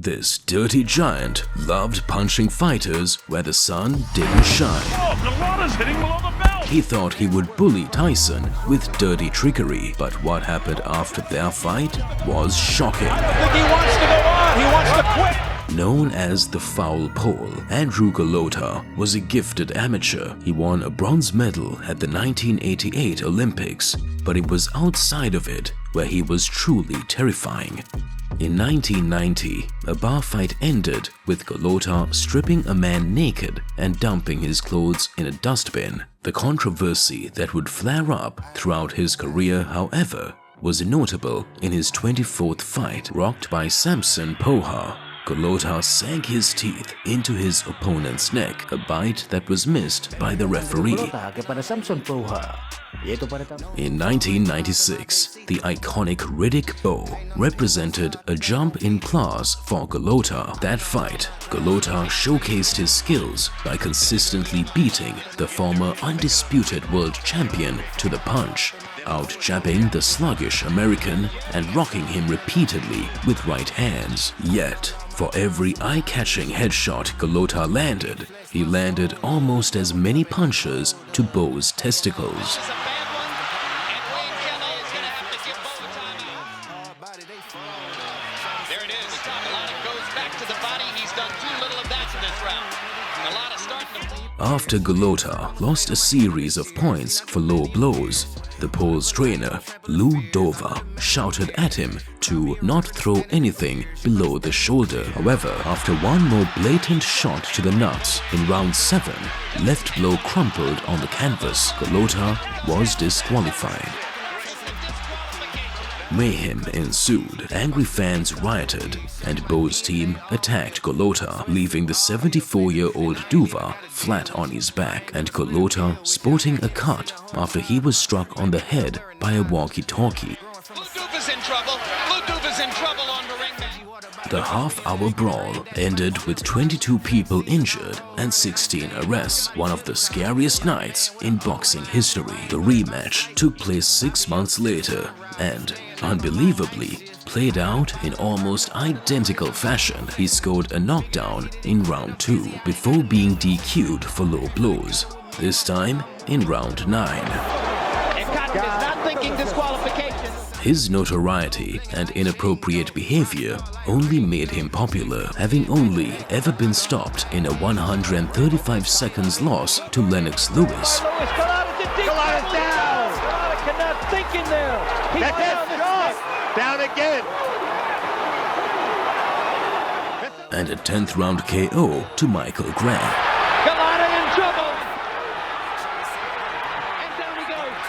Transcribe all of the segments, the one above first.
This dirty giant loved punching fighters where the sun didn't shine. Oh, Golota's hitting below the belt! He thought he would bully Tyson with dirty trickery, but what happened after their fight was shocking. I don't think he wants to go on, he wants to quit! Known as the Foul Pole, Andrew Golota was a gifted amateur. He won a bronze medal at the 1988 Olympics, but it was outside of it where he was truly terrifying. In 1990, a bar fight ended with Golota stripping a man naked and dumping his clothes in a dustbin. The controversy that would flare up throughout his career, however, was notable in his 24th fight. Rocked by Samson Poha, Golota sank his teeth into his opponent's neck, a bite that was missed by the referee. In 1996, the iconic Riddick Bowe represented a jump in class for Golota. That fight, Golota showcased his skills by consistently beating the former undisputed world champion to the punch, out-jabbing the sluggish American and rocking him repeatedly with right hands. Yet, for every eye-catching headshot Golota landed, he landed almost as many punches to Bowe's testicles. There it is. Golota goes back to the body. He's done too little of that in this round. Golota starting to... After Golota lost a series of points for low blows, the Pole's trainer, Lou Dover, shouted at him to not throw anything below the shoulder. However, after one more blatant shot to the nuts in round 7, left blow crumpled on the canvas. Golota was disqualified. Mayhem ensued. Angry fans rioted, and Bowe's team attacked Golota, leaving the 74-year-old Duva flat on his back and Golota sporting a cut after he was struck on the head by a walkie-talkie. The half-hour brawl ended with 22 people injured and 16 arrests, one of the scariest nights in boxing history. The rematch took place 6 months later and, unbelievably, played out in almost identical fashion. He scored a knockdown in round 2 before being DQ'd for low blows, this time in round 9. His notoriety and inappropriate behavior only made him popular, having only ever been stopped in a 135 seconds loss to Lennox Lewis. Down again! And a 10th round KO to Michael Graham. Golota in trouble! And down he goes!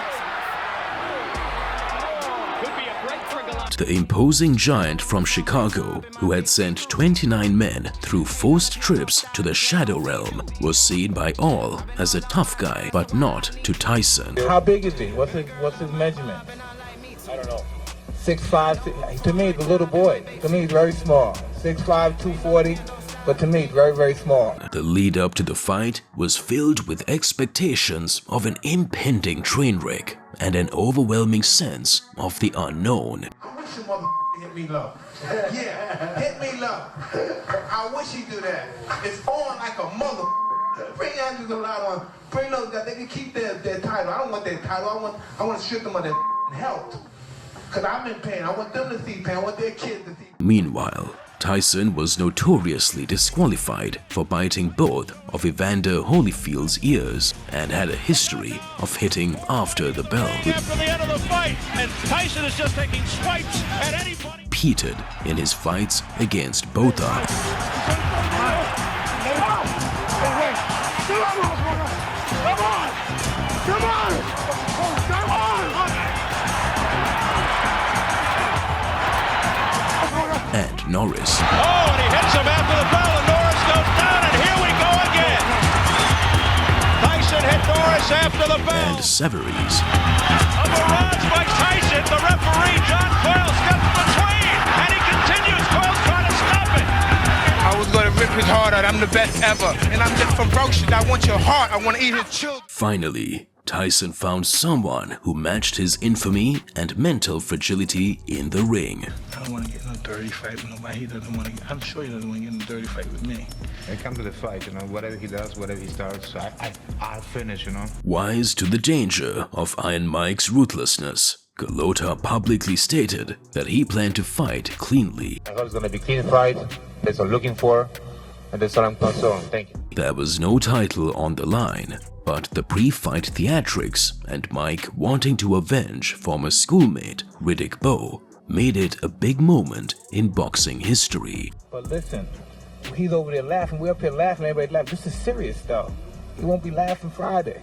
Could be a break for Golota. The imposing giant from Chicago, who had sent 29 men through forced trips to the Shadow Realm, was seen by all as a tough guy, but not to Tyson. How big is he? What's his measurement? I don't know. 6'5", to me, the little boy. To me, he's very small. 6'5", 240, but to me, very, very small. The lead up to the fight was filled with expectations of an impending train wreck and an overwhelming sense of the unknown. I wish your mother hit me low. Yeah, hit me low. I wish he'd do that. It's on like a mother. Bring Andrew Golota on. Bring those guys. They can keep their title. I don't want their title. I want to strip them of their health. Because I'm in pain. I want them to see pain. I want their kids to see. Meanwhile, Tyson was notoriously disqualified for biting both of Evander Holyfield's ears and had a history of hitting after the bell. After the end of the fight, and Tyson is just taking swipes at anybody. Repeated in his fights against Bowe. And Norris. Oh, and he hits him after the bell, and Norris goes down, and here we go again. Tyson hit Norris after the bell. And Severies. A barrage by Tyson. The referee, John Coyle, steps between, and he continues. Coyle's trying to stop it. I was going to rip his heart out. I'm the best ever. And I'm just ferocious. I want your heart. I want to eat his children. Finally, Tyson found someone who matched his infamy and mental fragility in the ring. don't want to get in a dirty fight with nobody. He doesn't want to. I'm sure he doesn't want to get in a dirty fight with me. It comes to the fight, whatever he does, whatever he starts, I'll finish, Wise to the danger of Iron Mike's ruthlessness, Golota publicly stated that he planned to fight cleanly. I thought it's going to be a clean fight. That's what I'm looking for, and that's what I'm concerned. Thank you. There was no title on the line, but the pre-fight theatrics and Mike wanting to avenge former schoolmate Riddick Bowe made it a big moment in boxing history. But listen, he's over there laughing. We're up here laughing. Everybody laughing. This is serious stuff. He won't be laughing Friday.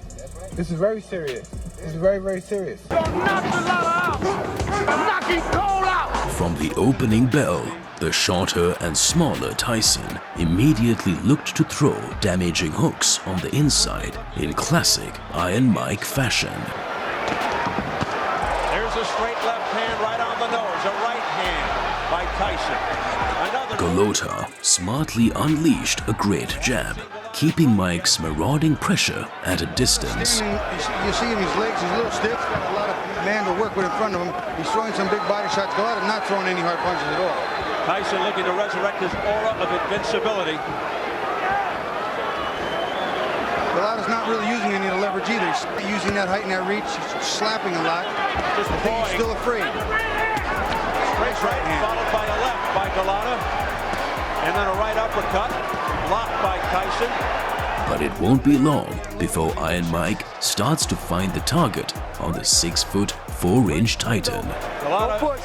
This is very serious. This is very, very serious. From the opening bell, the shorter and smaller Tyson immediately looked to throw damaging hooks on the inside in classic Iron Mike fashion. There's a straight left hand right on the nose, a right hand by Tyson. Golota smartly unleashed a great jab, keeping Mike's marauding pressure at a distance. You see in his legs, he's a little stiff. He's got a lot of man to work with in front of him. He's throwing some big body shots. Golota not throwing any hard punches at all. Tyson looking to resurrect his aura of invincibility. Golota's not really using any of the leverage either. He's using that height and that reach. He's slapping a lot. Just I think he's still afraid. Straight right hand followed by a left by Golota. And then a right uppercut, blocked by Tyson. But it won't be long before Iron Mike starts to find the target on the 6'4" Titan. Golota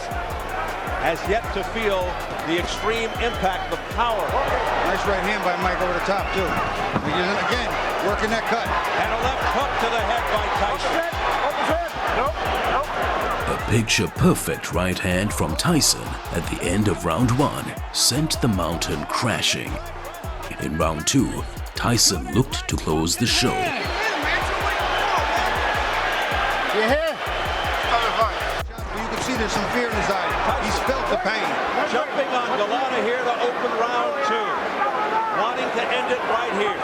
has yet to feel the extreme impact of power. Nice right hand by Mike over the top, too. Again, working that cut. And a left hook to the head by Tyson. A picture-perfect right hand from Tyson at the end of round 1 sent the mountain crashing. In round 2, Tyson looked to close the show. You hear? You can see there's some fear in his eye. He's felt the pain. Jumping on Golota here to open round 2. Wanting to end it right here.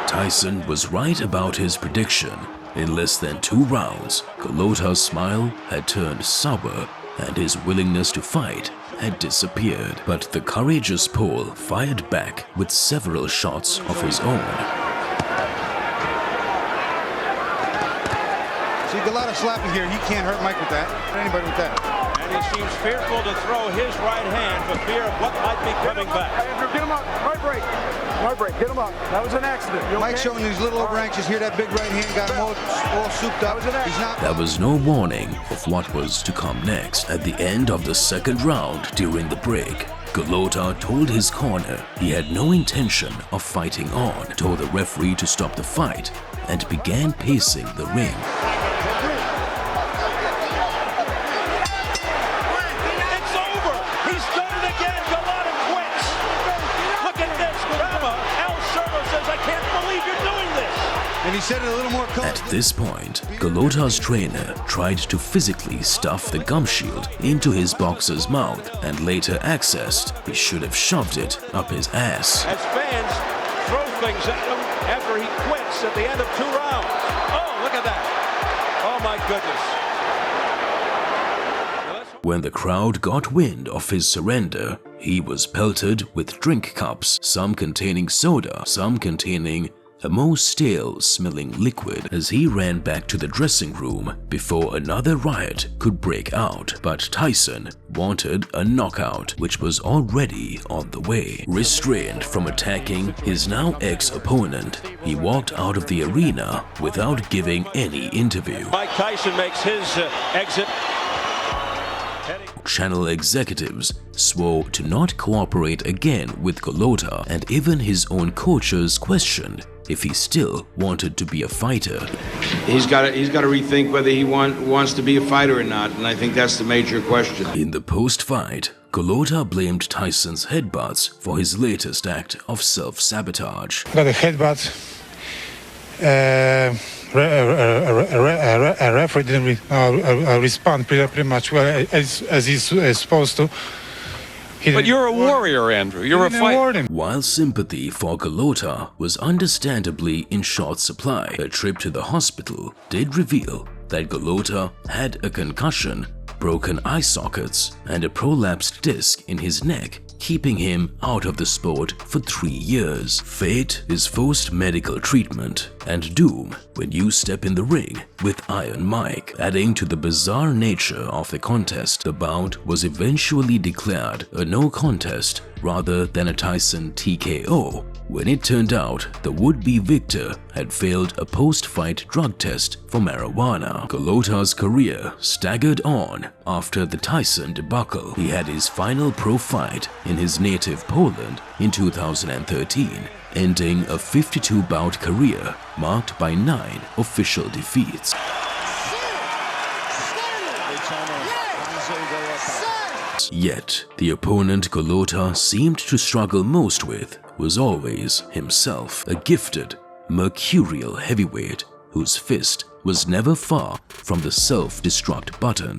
Tyson was right about his prediction. In less than 2 rounds, Golota's smile had turned sour and his willingness to fight had disappeared. But the courageous Pole fired back with several shots of his own. See, Golota slapping here. He can't hurt Mike with that. Anybody with that. And he seems fearful to throw his right hand for fear of what might be coming back. Andrew, get him up. Right break. Right break. Get him up. That was an accident. Mike's showing he's a little over anxious here. That big right hand got him all souped up. He's not. There was no warning of what was to come next. At the end of the second round during the break, Golota told his corner he had no intention of fighting on, told the referee to stop the fight, and began pacing the ring. It's over! He's done it again! Golota quits! Look at this drama! El Cerro says, I can't believe you're doing this! And he said it a little more calm. At this point, Golota's trainer tried to physically stuff the gum shield into his boxer's mouth and later accessed he should have shoved it up his ass. As fans throw things at him after he quits at the end of 2 rounds. Oh, look at that! Oh my goodness! When the crowd got wind of his surrender, he was pelted with drink cups, some containing soda, some containing a more stale-smelling liquid, as he ran back to the dressing room before another riot could break out. But Tyson wanted a knockout, which was already on the way. Restrained from attacking his now ex-opponent, he walked out of the arena without giving any interview. Mike Tyson makes his exit. Channel executives swore to not cooperate again with Golota, and even his own coaches questioned if he still wanted to be a fighter. He's got to rethink whether he wants to be a fighter or not, and I think that's the major question. In the post-fight, Golota blamed Tyson's headbutts for his latest act of self-sabotage. Got a headbutt. A referee didn't respond pretty much well as he's supposed to. But you're a warrior, Andrew. You're a fighter. While sympathy for Golota was understandably in short supply, a trip to the hospital did reveal that Golota had a concussion, broken eye sockets, and a prolapsed disc in his neck, keeping him out of the sport for 3 years. Fate is forced medical treatment and doom when you step in the ring with Iron Mike. Adding to the bizarre nature of the contest, the bout was eventually declared a no contest rather than a Tyson TKO, when it turned out the would-be victor had failed a post-fight drug test for marijuana. Golota's career staggered on after the Tyson debacle. He had his final pro fight in his native Poland in 2013, ending a 52-bout career marked by 9 official defeats. Yet, the opponent Golota seemed to struggle most with was always himself, a gifted, mercurial heavyweight whose fist was never far from the self-destruct button.